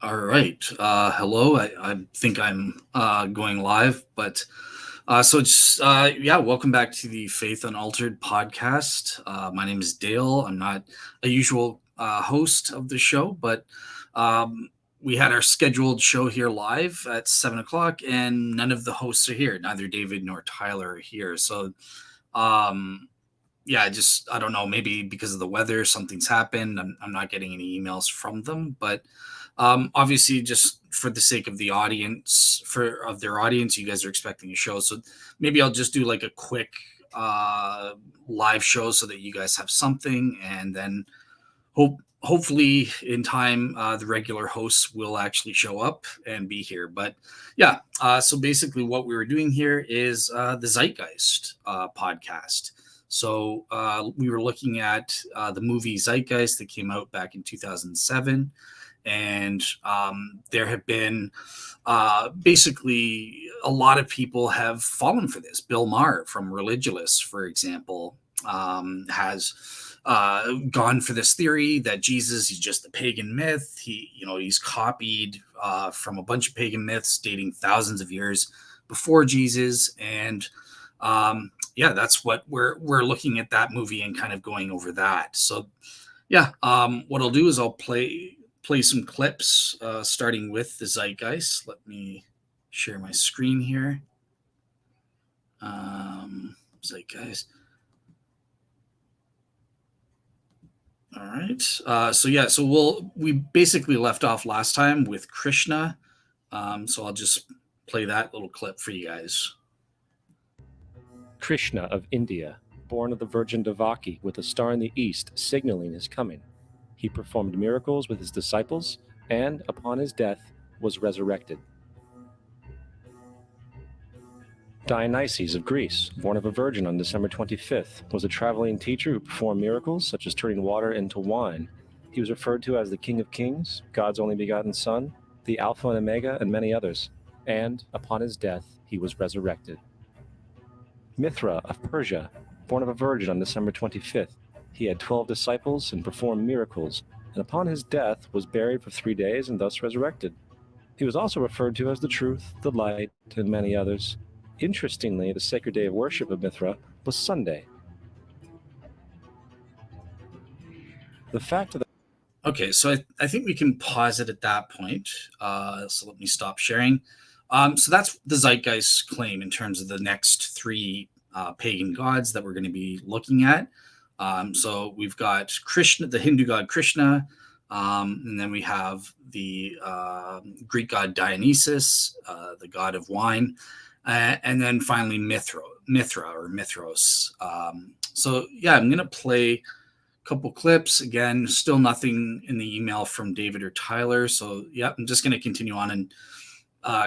All right. Hello. I think I'm going live, but yeah. Welcome back to the Faith Unaltered podcast. My name is Dale. I'm not a usual host of the show, but we had our scheduled show here live at 7 o'clock, and none of the hosts are here. Neither David nor Tyler are here. So um, yeah, I don't know. Maybe because of the weather, something's happened. I'm not getting any emails from them, but obviously, just for the sake of the audience, of their audience, you guys are expecting a show, so maybe I'll just do like a quick uh, live show so that you guys have something, and then hopefully in time the regular hosts will actually show up and be here. But yeah, so basically what we were doing here is the Zeitgeist podcast. So we were looking at the movie Zeitgeist that came out back in 2007, and there have been basically a lot of people have fallen for this. Bill Maher from Religulous, for example, has gone for this theory that Jesus is just a pagan myth. He's copied from a bunch of pagan myths dating thousands of years before Jesus, and yeah, that's what we're looking at that movie and kind of going over that. So yeah, what I'll do is I'll play some clips, starting with the Zeitgeist. Let me share my screen here. Zeitgeist. All right. So we basically left off last time with Krishna. So I'll just play that little clip for you guys. Krishna of India, born of the Virgin Devaki with a star in the east signaling his coming. He performed miracles with his disciples and, upon his death, was resurrected. Dionysius of Greece, born of a virgin on December 25th, was a traveling teacher who performed miracles such as turning water into wine. He was referred to as the King of Kings, God's only begotten Son, the Alpha and Omega, and many others. And, upon his death, he was resurrected. Mithra of Persia, born of a virgin on December 25th, he had 12 disciples and performed miracles, and upon his death was buried for 3 days and thus resurrected. He was also referred to as the Truth, the Light, and many others. Interestingly, the sacred day of worship of Mithra was Sunday. The fact that Okay, so I think we can pause it at that point. So let me stop sharing. So that's the Zeitgeist claim in terms of the next three pagan gods that we're going to be looking at. So we've got Krishna, the Hindu god Krishna, and then we have the Greek god Dionysus, the god of wine, and then finally Mithra or Mithros. So yeah, I'm going to play couple clips. Again, still nothing in the email from David or Tyler. So yeah, I'm just going to continue on and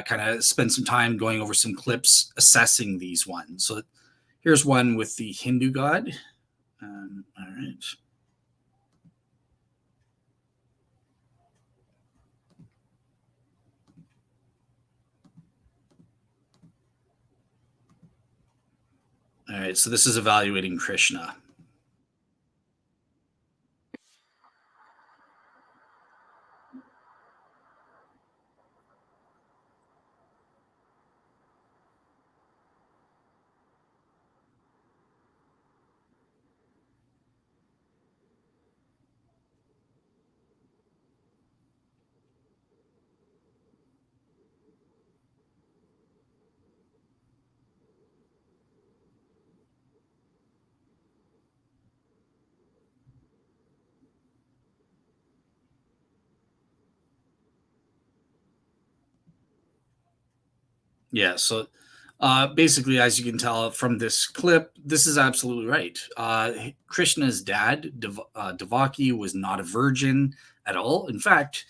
kind of spend some time going over some clips assessing these ones. So here's one with the Hindu god. All right. All right, so this is evaluating Krishna. Yeah, so basically, as you can tell from this clip, this is absolutely right. Krishna's dad, Devaki, was not a virgin at all. In fact,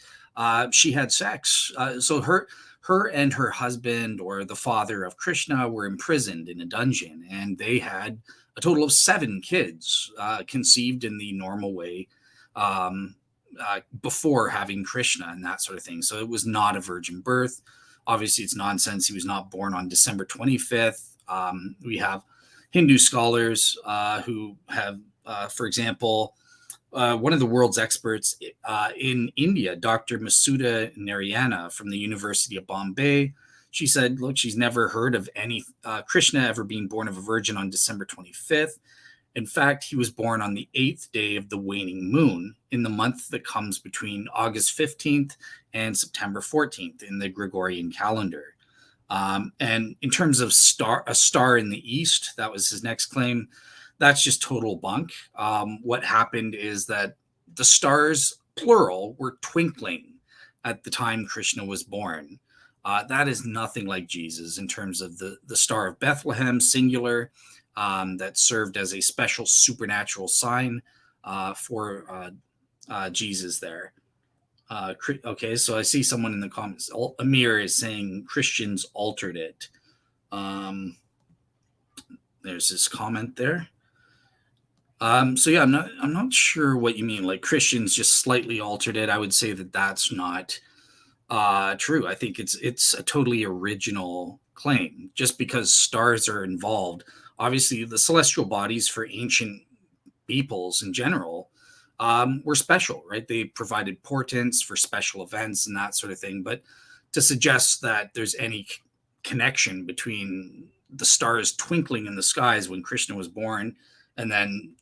she had sex. So her and her husband, or the father of Krishna, were imprisoned in a dungeon, and they had a total of 7 kids conceived in the normal way. Before having Krishna and that sort of thing. So it was not a virgin birth. Obviously, it's nonsense. He was not born on December 25th. We have Hindu scholars who have, for example, one of the world's experts in India, Dr. Masuda Narayana from the University of Bombay. She said, look, she's never heard of any Krishna ever being born of a virgin on December 25th. In fact, he was born on the 8th day of the waning moon in the month that comes between August 15th and September 14th in the Gregorian calendar. And in terms of a star in the east, that was his next claim. That's just total bunk. What happened is that the stars, plural, were twinkling at the time Krishna was born. That is nothing like Jesus in terms of the Star of Bethlehem, singular, that served as a special supernatural sign for Jesus there. Okay, so I see someone in the comments. Amir is saying Christians altered it. There's this comment there. So yeah, I'm not sure what you mean. Like Christians just slightly altered it. I would say that that's not true. I think it's a totally original claim. Just because stars are involved, obviously the celestial bodies for ancient peoples in general were special, right? They provided portents for special events and that sort of thing. But to suggest that there's any connection between the stars twinkling in the skies when Krishna was born and then,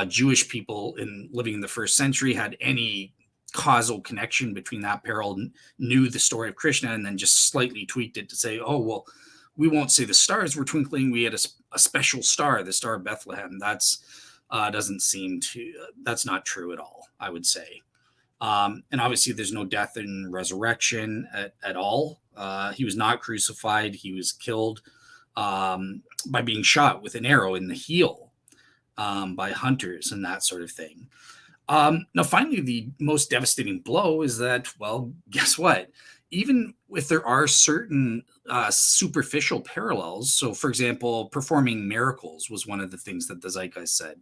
Jewish people living in the first century had any causal connection between that peril, knew the story of Krishna, and then just slightly tweaked it to say, oh, well, we won't say the stars were twinkling. We had a special star, the Star of Bethlehem. That's not true at all, I would say. And obviously there's no death and resurrection at all. He was not crucified. He was killed by being shot with an arrow in the heel by hunters and that sort of thing. Now, finally, the most devastating blow is that, well, guess what? Even if there are certain superficial parallels, so for example, performing miracles was one of the things that the Zeitgeist said.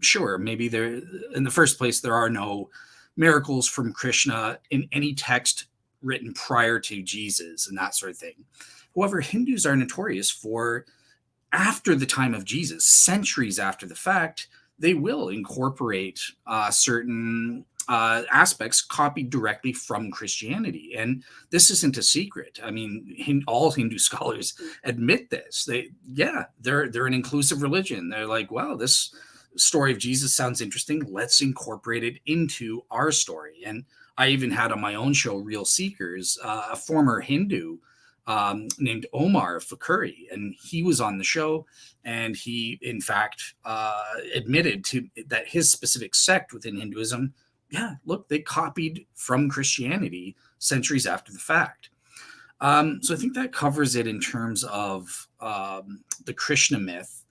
Sure, maybe in the first place, there are no miracles from Krishna in any text written prior to Jesus and that sort of thing. However, Hindus are notorious for, after the time of Jesus, centuries after the fact, they will incorporate certain aspects copied directly from Christianity. And this isn't a secret. I mean, all Hindu scholars admit this. They're an inclusive religion. They're like, wow, this story of Jesus sounds interesting. Let's incorporate it into our story. And I even had on my own show, Real Seekers, a former Hindu named Omar Fakuri, and he was on the show, and he in fact admitted that his specific sect within Hinduism, they copied from Christianity centuries after the fact. So I think that covers it in terms of the Krishna myth.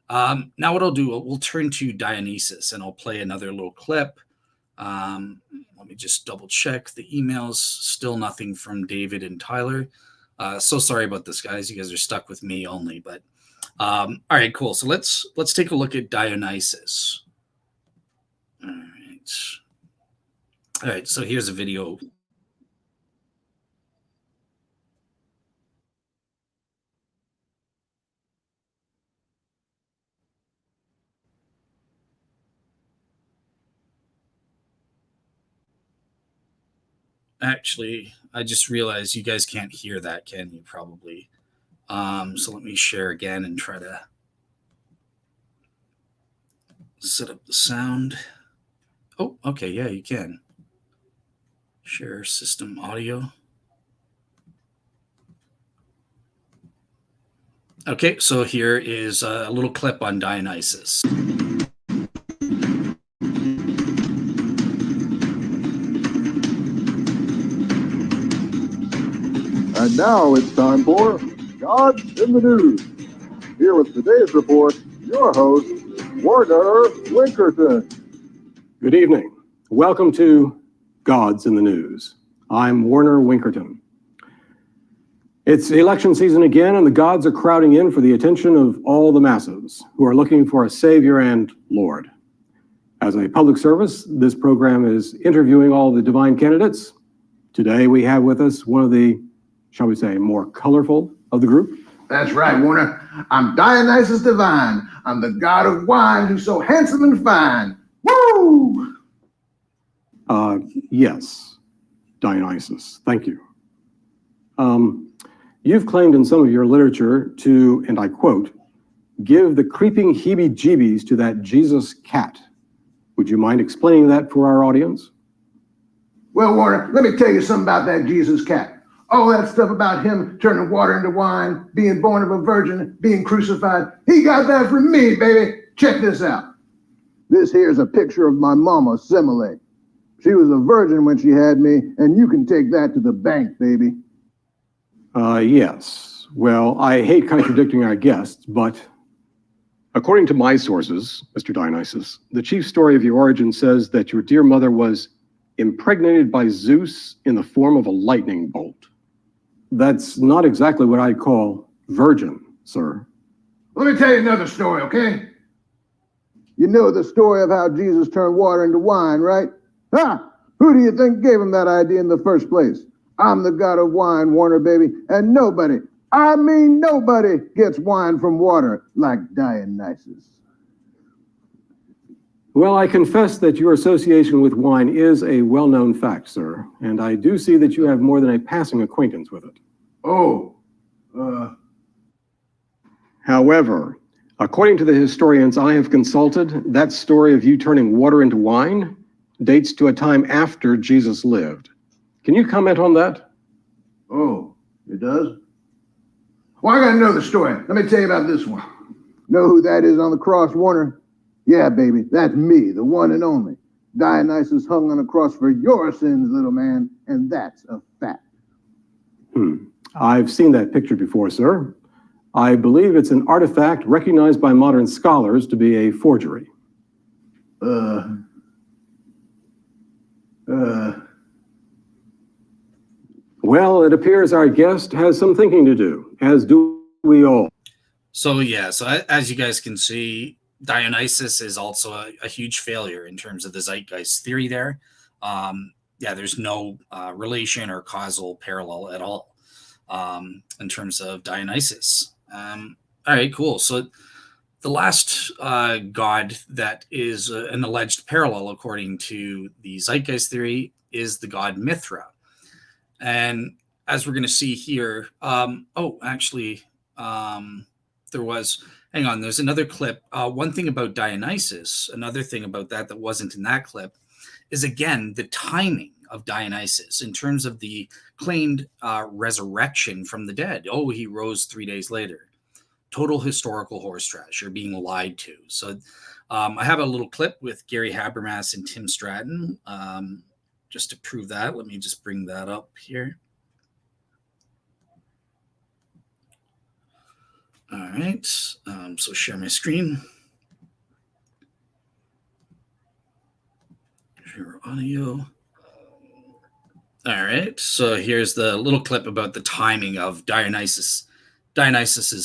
Now what I'll do, we'll turn to Dionysus, and I'll play another little clip. Let me just double check the emails. Still nothing from David and Tyler. So sorry about this, guys. You guys are stuck with me only, but all right, cool. So let's take a look at Dionysus. All right. So here's a video. Actually, I just realized you guys can't hear that, can you? Probably. So let me share again and try to set up the sound. Oh, okay. Yeah, you can. Share system audio. Okay, so here is a little clip on Dionysus. And now it's time for Gods in the News. Here with today's report, your host, Warner Winkerton. Good evening. Welcome to Gods in the News. I'm Warner Winkerton. It's election season again, and the gods are crowding in for the attention of all the masses who are looking for a savior and Lord. As a public service, this program is interviewing all the divine candidates. Today we have with us one of the, shall we say, more colorful of the group. That's right, Warner. I'm Dionysus Divine. I'm the god of wine who's so handsome and fine. Woo! Yes, Dionysus, thank you. You've claimed in some of your literature to, and I quote, give the creeping heebie-jeebies to that Jesus cat. Would you mind explaining that for our audience? Well, Warner, let me tell you something about that Jesus cat. All that stuff about him turning water into wine, being born of a virgin, being crucified, he got that from me, baby. Check this out. This here's a picture of my mama, Simile. She was a virgin when she had me, and you can take that to the bank, baby. Yes. Well, I hate contradicting our guests, but according to my sources, Mr. Dionysus, the chief story of your origin says that your dear mother was impregnated by Zeus in the form of a lightning bolt. That's not exactly what I'd call virgin, sir. Let me tell you another story, okay? You know the story of how Jesus turned water into wine, right? Who do you think gave him that idea in the first place? I'm the god of wine, Warner, baby, and nobody, I mean nobody, gets wine from water like Dionysus. Well, I confess that your association with wine is a well-known fact, sir, and I do see that you have more than a passing acquaintance with it. However, according to the historians I have consulted, that story of you turning water into wine dates to a time after Jesus lived. Can you comment on that? Oh, it does? Well, I gotta know the story. Let me tell you about this one. Know who that is on the cross, Warner? Yeah, baby, that's me, the one and only. Dionysus hung on a cross for your sins, little man, and that's a fact. I've seen that picture before, sir. I believe it's an artifact recognized by modern scholars to be a forgery. Well, it appears our guest has some thinking to do, as do we all. So as you guys can see, Dionysus is also a huge failure in terms of the Zeitgeist theory there. There's no relation or causal parallel at all in terms of Dionysus. All right, cool. So the last god that is an alleged parallel, according to the Zeitgeist theory, is the god Mithra. And as we're going to see here, there's another clip. One thing about Dionysus, another thing about that wasn't in that clip, is again the timing of Dionysus in terms of the claimed resurrection from the dead. Oh, he rose 3 days later. Total historical horse trash. You're being lied to. So I have a little clip with Gary Habermas and Tim Stratton. Just to prove that, let me just bring that up here. All right, so share my screen. Share audio. All right, so here's the little clip about the timing of Dionysus's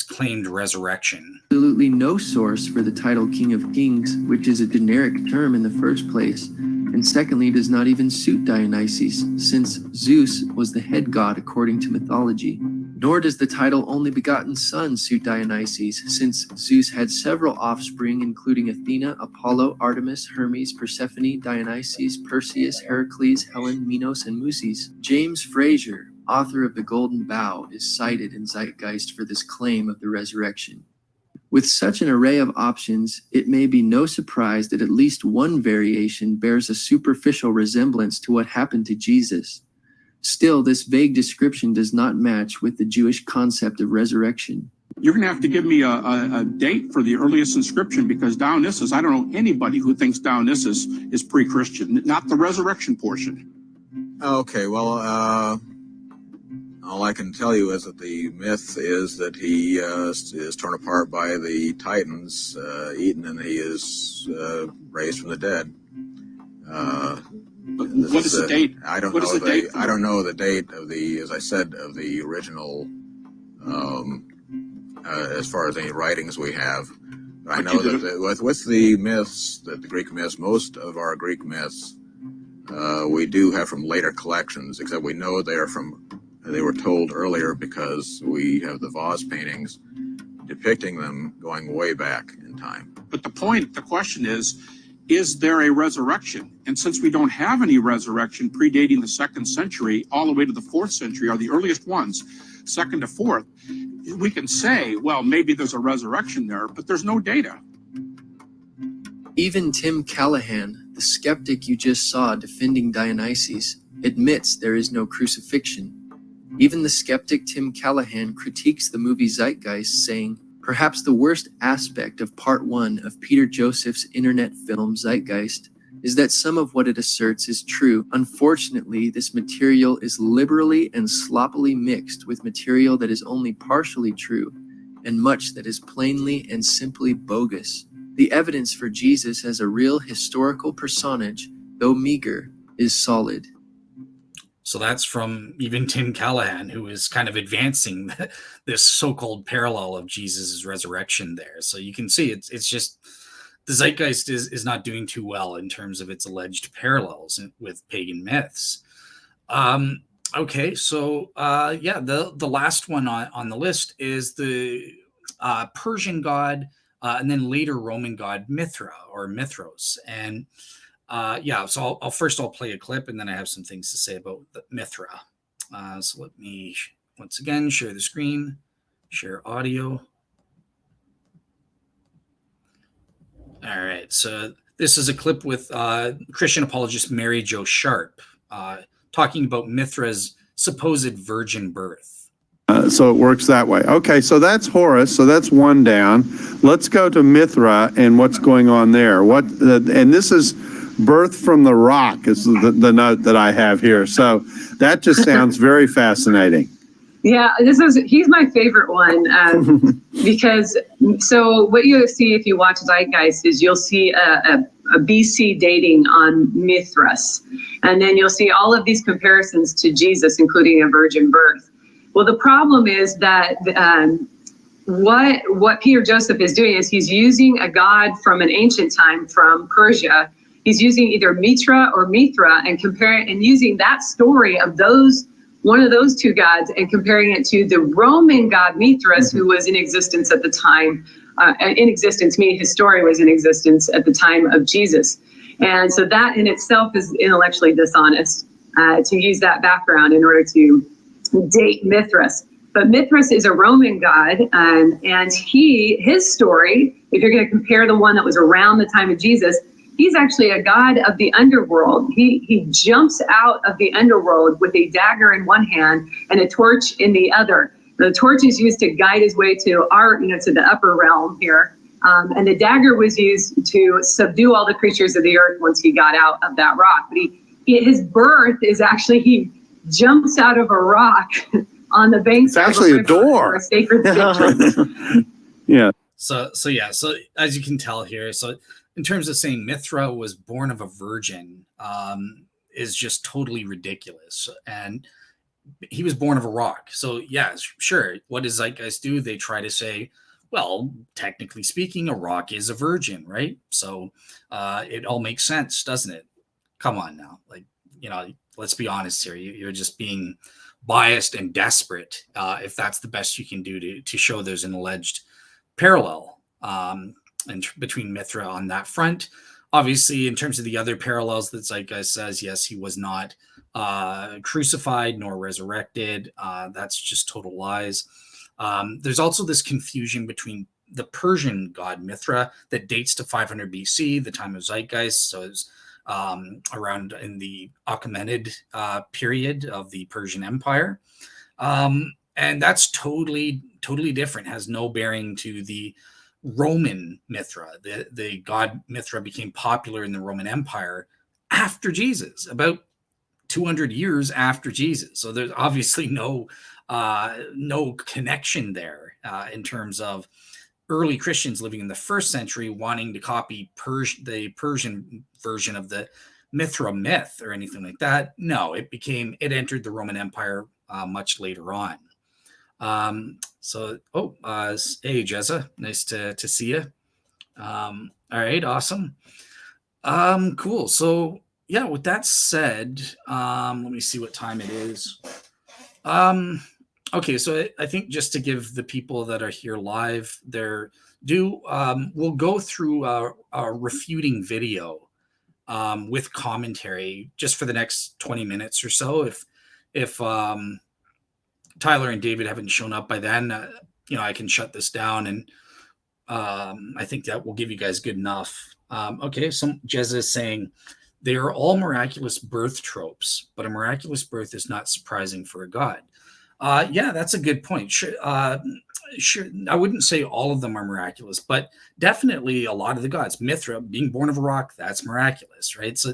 claimed resurrection. Absolutely no source for the title King of Kings, which is a generic term in the first place, and secondly does not even suit Dionysus, since Zeus was the head god according to mythology. Nor does the title Only Begotten Son suit Dionysus, since Zeus had several offspring including Athena, Apollo, Artemis, Hermes, Persephone, Dionysus, Perseus, Heracles, Helen, Minos, and Muses. James Fraser, author of The Golden Bough, is cited in Zeitgeist for this claim of the resurrection. With such an array of options, it may be no surprise that at least one variation bears a superficial resemblance to what happened to Jesus. Still, this vague description does not match with the Jewish concept of resurrection. You're going to have to give me a date for the earliest inscription, because Dionysus, I don't know anybody who thinks Dionysus is pre-Christian, not the resurrection portion. Okay, well, all I can tell you is that the myth is that he is torn apart by the Titans, eaten, and he is raised from the dead. What is the date? I don't know. I don't know the date of the, as I said, of the original. As far as any writings we have, but I know that with the myths, the Greek myths, most of our Greek myths, we do have from later collections. Except we know they were told earlier because we have the vase paintings depicting them going way back in time. But the question is, is there a resurrection? And since we don't have any resurrection predating the 2nd century all the way to the 4th century, are the earliest ones, 2nd to 4th, we can say, well, maybe there's a resurrection there, but there's no data. Even Tim Callahan, the skeptic you just saw defending Dionysus, admits there is no crucifixion. Even the skeptic Tim Callahan critiques the movie Zeitgeist, saying, perhaps the worst aspect of part 1 of Peter Joseph's internet film Zeitgeist is that some of what it asserts is true. Unfortunately, this material is liberally and sloppily mixed with material that is only partially true, and much that is plainly and simply bogus. The evidence for Jesus as a real historical personage, though meager, is solid. So that's from even Tim Callahan, who is kind of advancing this so-called parallel of Jesus' resurrection there. So you can see it's just the Zeitgeist is not doing too well in terms of its alleged parallels with pagan myths. Okay, so the last one on the list is the Persian god and then later Roman god Mithra or Mithros. And so I'll play a clip, and then I have some things to say about the Mithra. So let me once again share the screen, share audio. All right, so this is a clip with Christian apologist Mary Jo Sharp talking about Mithra's supposed virgin birth. So it works that way. Okay, so that's Horus. So that's one down. Let's go to Mithra and what's going on there. And this is birth from the rock is the note that I have here. So that just sounds very fascinating. Yeah, he's my favorite one because so what you see if you watch Zeitgeist is you'll see a BC dating on Mithras, and then you'll see all of these comparisons to Jesus, including a virgin birth. Well, the problem is that what Peter Joseph is doing is he's using a god from an ancient time from Persia. He's using either Mithra or Mithra and comparing and using that story of one of those two gods and comparing it to the Roman god Mithras, who was in existence at the time. In existence, meaning his story was in existence at the time of Jesus. And so that in itself is intellectually dishonest to use that background in order to date Mithras. But Mithras is a Roman god, and his story, if you're going to compare the one that was around the time of Jesus, he's actually a god of the underworld. He jumps out of the underworld with a dagger in one hand and a torch in the other. The torch is used to guide his way to to the upper realm here. And the dagger was used to subdue all the creatures of the earth once he got out of that rock. But his birth is actually, he jumps out of a rock on the banks. It's actually a door. A sacred station. Yeah. So as you can tell here, so in terms of saying Mithra was born of a virgin, is just totally ridiculous. And he was born of a rock. So yeah, sure. What does Zeitgeist do? They try to say, well, technically speaking, a rock is a virgin, right? So it all makes sense, doesn't it? Come on now. Let's be honest here. You're just being biased and desperate if that's the best you can do to show there's an alleged parallel between Mithra on that front. Obviously, in terms of the other parallels that Zeitgeist says, yes, he was not crucified nor resurrected. That's just total lies. There's also this confusion between the Persian god Mithra that dates to 500 BC, the time of Zeitgeist. So it's around in the Achaemenid period of the Persian Empire. And that's totally different, has no bearing to the Roman Mithra. The god Mithra became popular in the Roman Empire after Jesus, about 200 years after Jesus. So there's obviously no connection there in terms of early Christians living in the 1st century wanting to copy the Persian version of the Mithra myth or anything like that. No, it entered the Roman Empire much later on. Hey, Jezza, nice to see you. All right, awesome. Cool. So yeah, with that said, let me see what time it is. Okay, so I think just to give the people that are here live their due, we'll go through a refuting video with commentary just for the next 20 minutes or so. If Tyler and David haven't shown up by then, I can shut this down, and I think that will give you guys good enough. Okay, Jezza is saying they are all miraculous birth tropes, but a miraculous birth is not surprising for a god. Yeah, that's a good point. Sure, I wouldn't say all of them are miraculous, but definitely a lot of the gods. Mithra, being born of a rock, that's miraculous, right? So,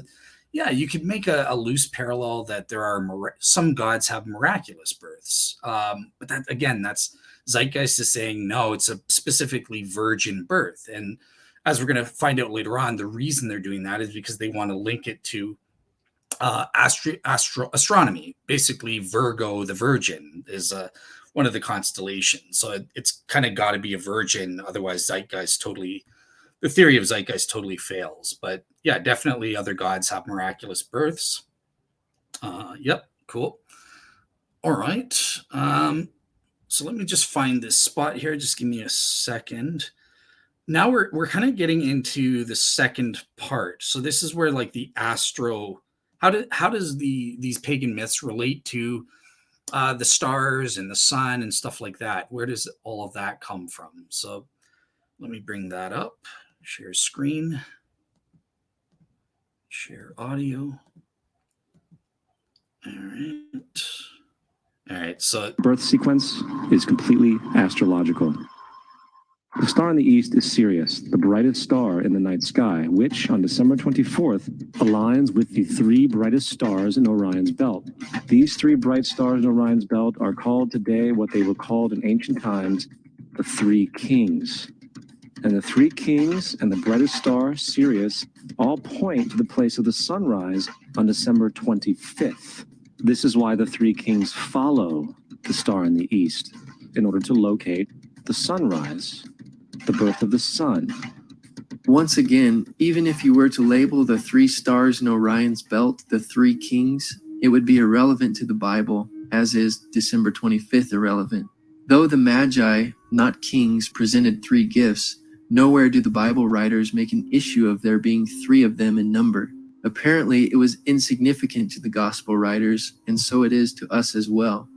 yeah, you could make a loose parallel that there are some gods have miraculous births, but that again, that's Zeitgeist is saying no, it's a specifically virgin birth, and as we're going to find out later on, the reason they're doing that is because they want to link it to astronomy. Basically, Virgo, the Virgin, is one of the constellations. So it's kind of got to be a virgin, otherwise the theory of Zeitgeist totally fails. But yeah, definitely other gods have miraculous births. Yep, cool. All right. So let me just find this spot here. Just give me a second. Now we're kind of getting into the second part. So this is where like the astro. How does these pagan myths relate to the stars and the sun and stuff like that? Where does all of that come from? So let me bring that up. Share screen. Share audio. All right. So Birth sequence is completely astrological. The star in the east is Sirius, the brightest star in the night sky, which on December 24th aligns with the three brightest stars in Orion's belt. These three bright stars in Orion's belt are called today what they were called in ancient times, the Three Kings. And the Three Kings and the brightest star, Sirius, all point to the place of the sunrise on December 25th. This is why the Three Kings follow the star in the east in order to locate the sunrise, the birth of the sun. Once again, even if you were to label the three stars in Orion's belt the Three Kings, it would be irrelevant to the Bible, as is December 25th irrelevant. Though the Magi, not kings, presented three gifts, nowhere do the Bible writers make an issue of there being three of them in number. Apparently, it was insignificant to the Gospel writers, and so it is to us as well.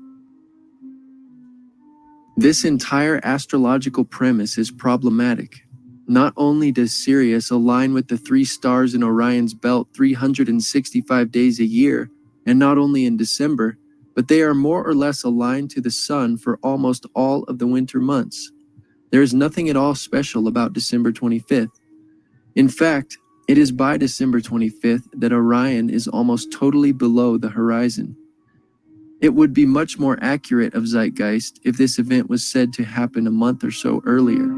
This entire astrological premise is problematic. Not only does Sirius align with the three stars in Orion's belt 365 days a year, and not only in December, but they are more or less aligned to the sun for almost all of the winter months. There is nothing at all special about December 25th. In fact, it is by December 25th that Orion is almost totally below the horizon. It would be much more accurate of Zeitgeist if this event was said to happen a month or so earlier.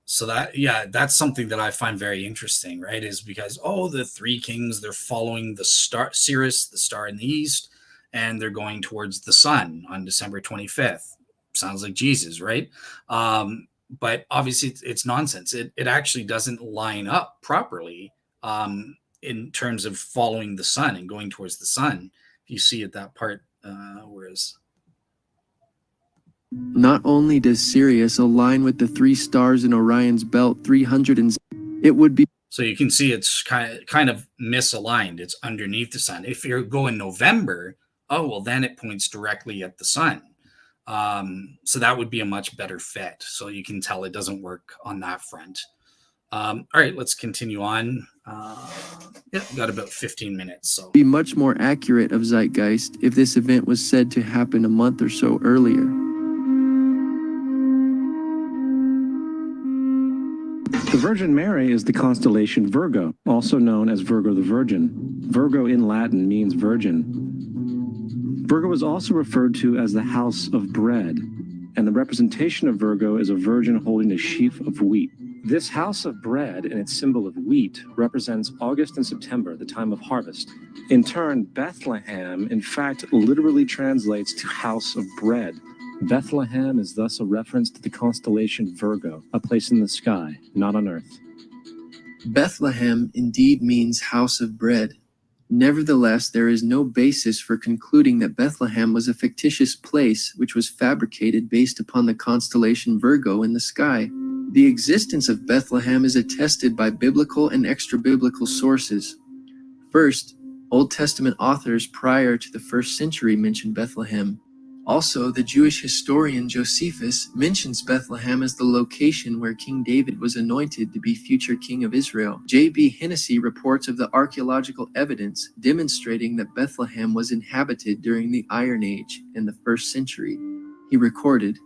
So that's something that I find very interesting, right? Is because, the Three Kings, they're following the star, Sirius, the star in the east, and they're going towards the sun on December 25th. Sounds like Jesus, right? But obviously it's nonsense. It actually doesn't line up properly in terms of following the sun and going towards the sun. You see at that part, whereas not only does Sirius align with the three stars in Orion's belt 300 and it would be so you can see it's kind of misaligned. It's underneath the sun. If you're going November, then it points directly at the sun. So that would be a much better fit. So you can tell it doesn't work on that front. All right, let's continue on. We've got about 15 minutes. So be much more accurate of Zeitgeist if this event was said to happen a month or so earlier. The Virgin Mary is the constellation Virgo, also known as Virgo the Virgin. Virgo in Latin means virgin. Virgo is also referred to as the house of bread, and the representation of Virgo is a virgin holding a sheaf of wheat. This house of bread and its symbol of wheat represents August and September, the time of harvest. In turn, Bethlehem, in fact, literally translates to house of bread. Bethlehem is thus a reference to the constellation Virgo, a place in the sky, not on earth. Bethlehem indeed means house of bread. Nevertheless, there is no basis for concluding that Bethlehem was a fictitious place which was fabricated based upon the constellation Virgo in the sky. The existence of Bethlehem is attested by biblical and extra-biblical sources. First, Old Testament authors prior to the 1st century mention Bethlehem. Also, the Jewish historian Josephus mentions Bethlehem as the location where King David was anointed to be future king of Israel. J.B. Hennessy reports of the archaeological evidence demonstrating that Bethlehem was inhabited during the Iron Age in the 1st century. He recorded,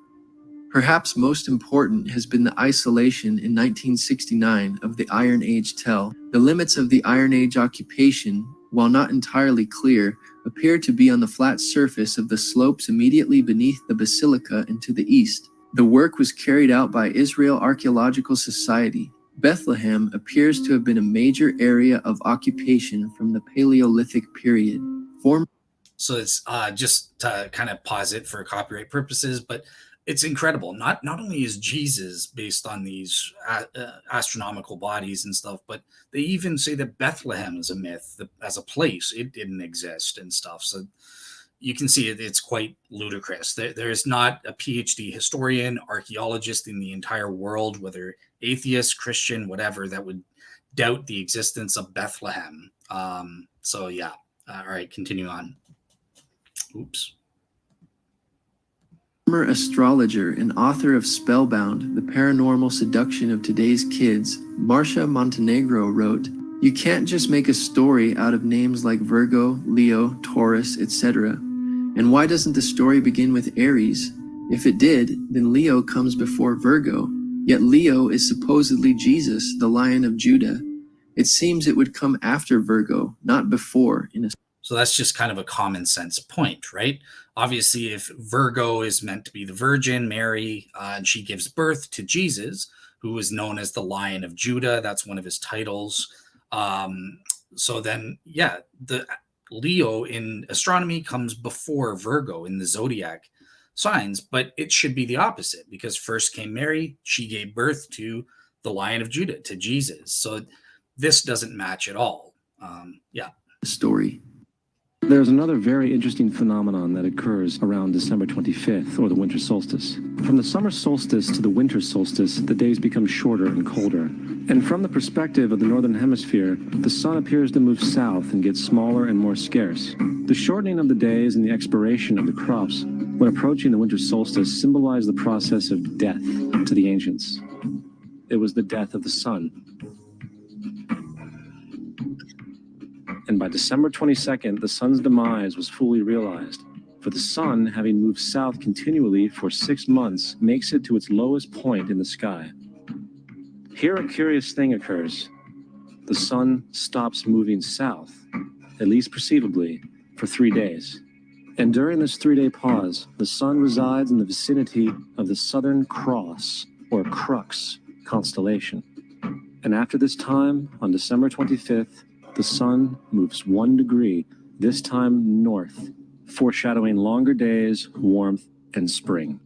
"Perhaps most important has been the isolation in 1969 of the Iron Age tell. The limits of the Iron Age occupation, while not entirely clear, appear to be on the flat surface of the slopes immediately beneath the basilica and to the east. The work was carried out by Israel Archaeological Society. Bethlehem appears to have been a major area of occupation from the Paleolithic period. So it's just to kind of pause it for copyright purposes, but it's incredible. Not only is Jesus based on these astronomical bodies and stuff, but they even say that Bethlehem is a myth, as a place. It didn't exist and stuff. So you can see it's quite ludicrous. There's not a PhD historian, archaeologist in the entire world, whether atheist, Christian, whatever, that would doubt the existence of Bethlehem. So yeah. All right, continue on. Oops. Former astrologer and author of Spellbound, The Paranormal Seduction of Today's Kids, Marcia Montenegro wrote, "You can't just make a story out of names like Virgo, Leo, Taurus, etc. And why doesn't the story begin with Aries? If it did, then Leo comes before Virgo. Yet Leo is supposedly Jesus, the Lion of Judah. It seems it would come after Virgo, not before." So that's just kind of a common sense point, right? Obviously, if Virgo is meant to be the Virgin Mary, and she gives birth to Jesus, who is known as the Lion of Judah, that's one of his titles. So then, yeah, the Leo in astronomy comes before Virgo in the zodiac signs, but it should be the opposite, because first came Mary, she gave birth to the Lion of Judah, to Jesus. So this doesn't match at all. Story. There's another very interesting phenomenon that occurs around December 25th, or the winter solstice. From the summer solstice to the winter solstice, the days become shorter and colder. And from the perspective of the northern hemisphere, the sun appears to move south and get smaller and more scarce. The shortening of the days and the expiration of the crops when approaching the winter solstice symbolize the process of death to the ancients. It was the death of the sun. And by December 22nd, the sun's demise was fully realized. For the sun, having moved south continually for 6 months, makes it to its lowest point in the sky. Here a curious thing occurs. The sun stops moving south, at least perceivably, for 3 days. And during this 3-day pause, the sun resides in the vicinity of the Southern Cross, or Crux, constellation. And after this time, on December 25th, the sun moves 1 degree, this time north, foreshadowing longer days, warmth, and spring.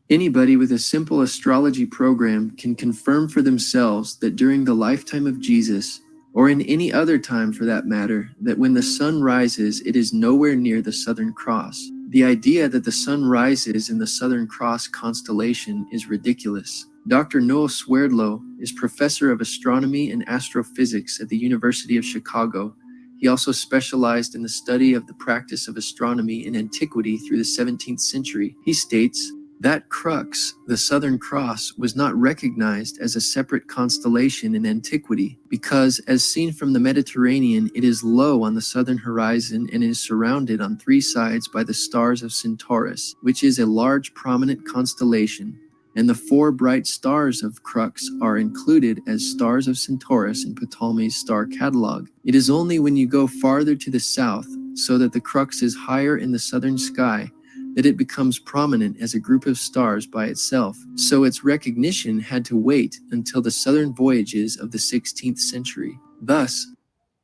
Anybody with a simple astrology program can confirm for themselves that during the lifetime of Jesus, or in any other time for that matter, that when the sun rises, it is nowhere near the Southern Cross. The idea that the sun rises in the Southern Cross constellation is ridiculous. Dr. Noel Swerdlow is professor of astronomy and astrophysics at the University of Chicago. He also specialized in the study of the practice of astronomy in antiquity through the 17th century. He states, "That crux, the Southern Cross, was not recognized as a separate constellation in antiquity because, as seen from the Mediterranean, it is low on the southern horizon and is surrounded on 3 sides by the stars of Centaurus, which is a large prominent constellation, and the 4 bright stars of Crux are included as stars of Centaurus in Ptolemy's star catalog. It is only when you go farther to the south, so that the Crux is higher in the southern sky, that it becomes prominent as a group of stars by itself. So its recognition had to wait until the southern voyages of the 16th century. Thus,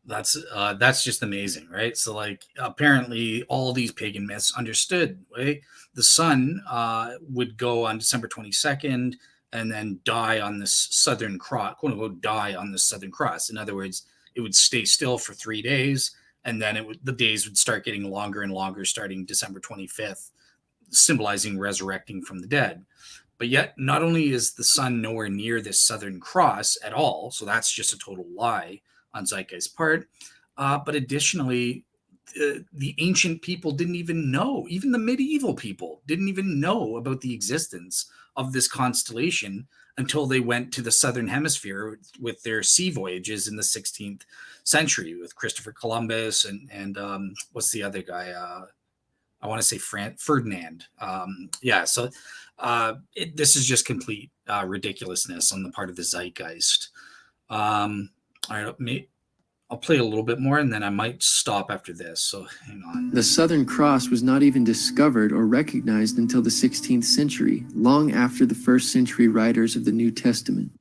that's just amazing, right? So like apparently all these pagan myths understood, right? The sun would go on December 22nd and then die on this Southern Cross, quote unquote, die on the Southern Cross. In other words, it would stay still for 3 days and then the days would start getting longer and longer, starting December 25th, symbolizing resurrecting from the dead. But yet, not only is the sun nowhere near this southern cross at all, so that's just a total lie on Zeitgeist's part, but additionally, the ancient people didn't even know, even the medieval people didn't even know about the existence of this constellation until they went to the southern hemisphere with their sea voyages in the 16th century with Christopher Columbus and what's the other guy? I want to say Ferdinand. So this is just complete ridiculousness on the part of the Zeitgeist. All right, I'll play a little bit more and then I might stop after this. So hang on. The Southern Cross was not even discovered or recognized until the 16th century, long after the first century writers of the New Testament.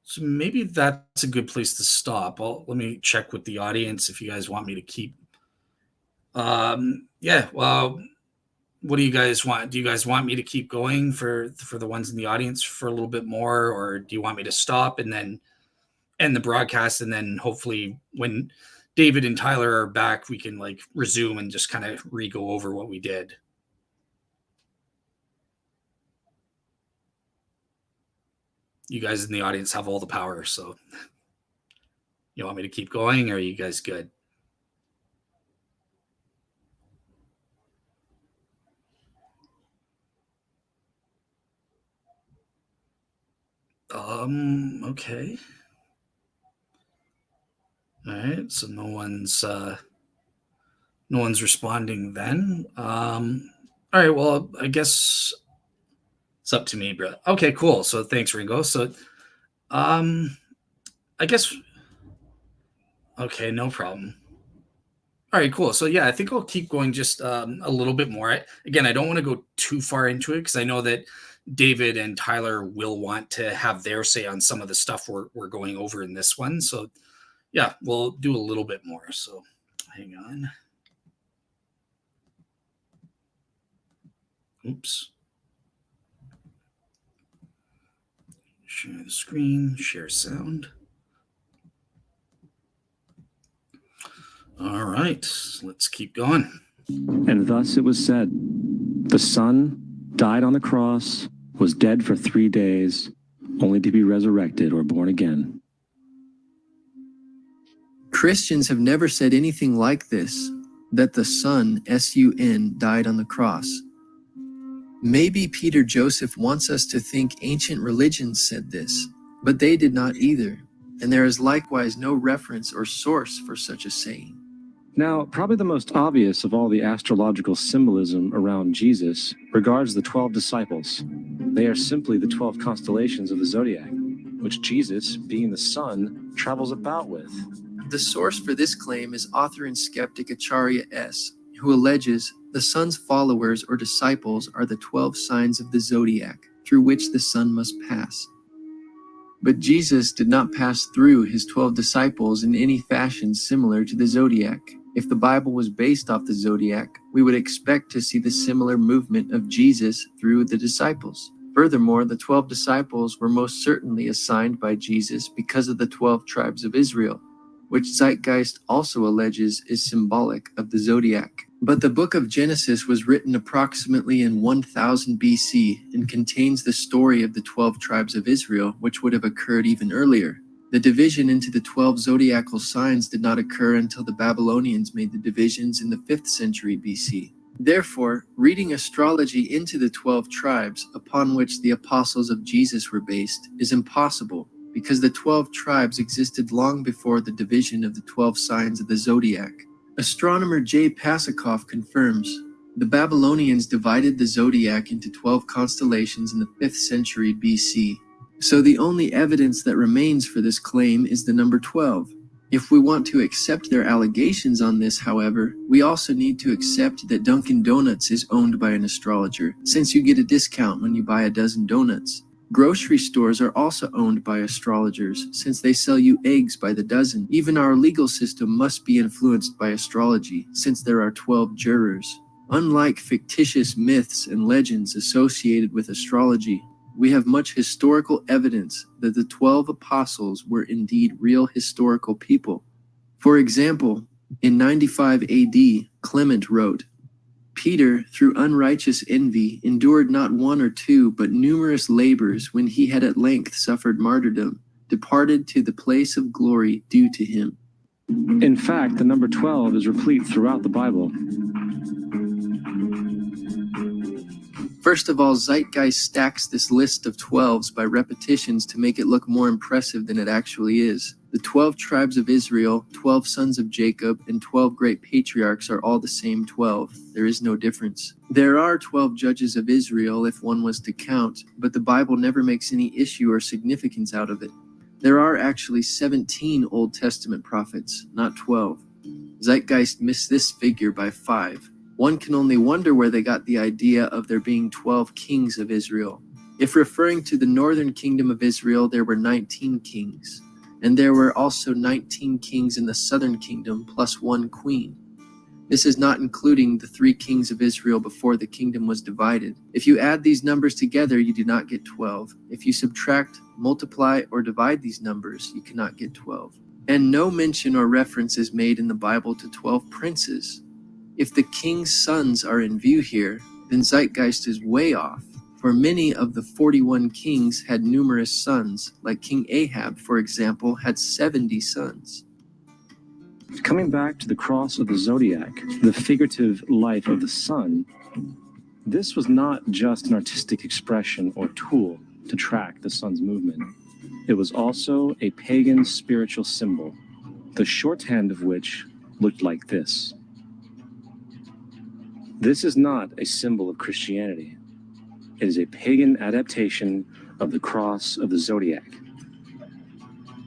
So maybe that's a good place to stop. Let me check with the audience if you guys want me to keep. Well, what do you guys want? Do you guys want me to keep going for the ones in the audience for a little bit more, or do you want me to stop and then end the broadcast, and then hopefully when David and Tyler are back, we can like resume and just kind of re-go over what we did? You guys in the audience have all the power, so you want me to keep going, or are you guys good? Okay. All right, so no one's responding then. All right, well, I guess it's up to me, bro. Okay, cool. So thanks, Ringo. So I guess okay, no problem. All right, cool. So yeah, I think I'll keep going just a little bit more. Again, I don't want to go too far into it because I know that David and Tyler will want to have their say on some of the stuff we're going over in this one. So yeah, we'll do a little bit more. So hang on. Oops. Share the screen, share sound. All right, let's keep going. And thus it was said, the Son died on the cross, was dead for 3 days, only to be resurrected or born again. Christians have never said anything like this, that the Son, S-U-N, died on the cross. Maybe Peter Joseph wants us to think ancient religions said this, but they did not either, and there is likewise no reference or source for such a saying. Now, probably the most obvious of all the astrological symbolism around Jesus regards the 12 disciples. They are simply the 12 constellations of the zodiac, which Jesus, being the sun, travels about with. The source for this claim is author and skeptic Acharya S., who alleges the sun's followers or disciples are the 12 signs of the zodiac through which the sun must pass. But Jesus did not pass through his 12 disciples in any fashion similar to the zodiac. If the Bible was based off the zodiac, we would expect to see the similar movement of Jesus through the disciples. Furthermore, the 12 disciples were most certainly assigned by Jesus because of the 12 tribes of Israel, which Zeitgeist also alleges is symbolic of the zodiac. But the book of Genesis was written approximately in 1000 BC and contains the story of the 12 tribes of Israel, which would have occurred even earlier. The division into the 12 zodiacal signs did not occur until the Babylonians made the divisions in the 5th century BC. Therefore, reading astrology into the 12 tribes upon which the apostles of Jesus were based is impossible, because the 12 tribes existed long before the division of the 12 signs of the zodiac. Astronomer J. Pasakoff confirms, the Babylonians divided the zodiac into 12 constellations in the 5th century BC. So the only evidence that remains for this claim is the number 12. If we want to accept their allegations on this, however, we also need to accept that Dunkin' Donuts is owned by an astrologer, since you get a discount when you buy a dozen donuts. Grocery stores are also owned by astrologers, since they sell you eggs by the dozen. Even our legal system must be influenced by astrology, since there are 12 jurors. Unlike fictitious myths and legends associated with astrology, we have much historical evidence that the 12 apostles were indeed real historical people. For example, In 95 AD, Clement wrote, Peter, through unrighteous envy, endured not one or two, but numerous labors when he had at length suffered martyrdom, departed to the place of glory due to him. In fact, the number 12 is replete throughout the Bible. First of all, Zeitgeist stacks this list of 12s by repetitions to make it look more impressive than it actually is. The 12 tribes of Israel, 12 sons of Jacob, and 12 great patriarchs are all the same 12. There is no difference. There are 12 judges of Israel if one was to count, but the Bible never makes any issue or significance out of it. There are actually 17 Old Testament prophets, not 12. Zeitgeist missed this figure by 5. One can only wonder where they got the idea of there being 12 kings of Israel. If referring to the northern kingdom of Israel, there were 19 kings, and there were also 19 kings in the southern kingdom plus one queen. This is not including the 3 kings of Israel before the kingdom was divided. If you add these numbers together, you do not get 12. If you subtract, multiply, or divide these numbers, you cannot get 12. And no mention or reference is made in the Bible to 12 princes. If the king's sons are in view here, then Zeitgeist is way off, for many of the 41 kings had numerous sons, like King Ahab, for example, had 70 sons. Coming back to the cross of the zodiac, the figurative life of the sun, this was not just an artistic expression or tool to track the sun's movement. It was also a pagan spiritual symbol, the shorthand of which looked like this. This is not a symbol of Christianity. It is a pagan adaptation of the cross of the zodiac.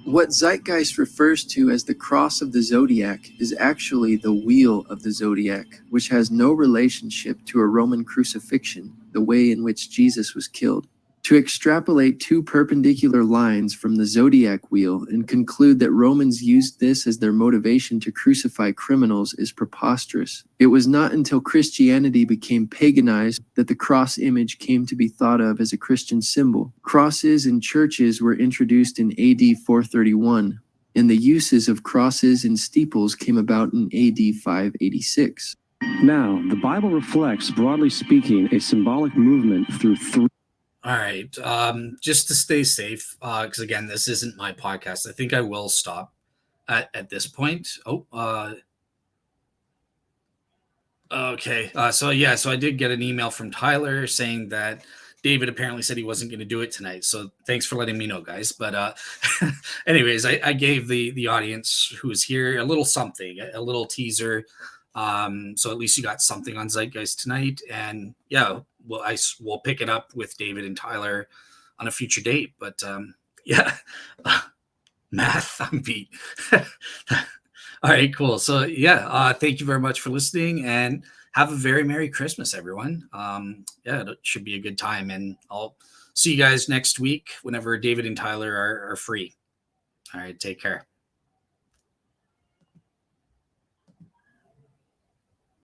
What Zeitgeist refers to as the cross of the zodiac is actually the wheel of the zodiac, which has no relationship to a Roman crucifixion, the way in which Jesus was killed. To extrapolate 2 perpendicular lines from the zodiac wheel and conclude that Romans used this as their motivation to crucify criminals is preposterous. It was not until Christianity became paganized that the cross image came to be thought of as a Christian symbol. Crosses in churches were introduced in AD 431, and the uses of crosses in steeples came about in AD 586. Now, the Bible reflects, broadly speaking, a symbolic movement through 3. All right. Just to stay safe, because again, this isn't my podcast. I think I will stop at this point. Okay. So I did get an email from Tyler saying that David apparently said he wasn't going to do it tonight. So thanks for letting me know, guys. But anyways, I gave the audience who is here a little something, a little teaser. So at least you got something on Zeitgeist tonight. And yeah, we'll pick it up with David and Tyler on a future date. But math, I'm beat. All right, cool. So thank you very much for listening, and have a very Merry Christmas, everyone. It should be a good time, and I'll see you guys next week whenever David and Tyler are free. All right, take care.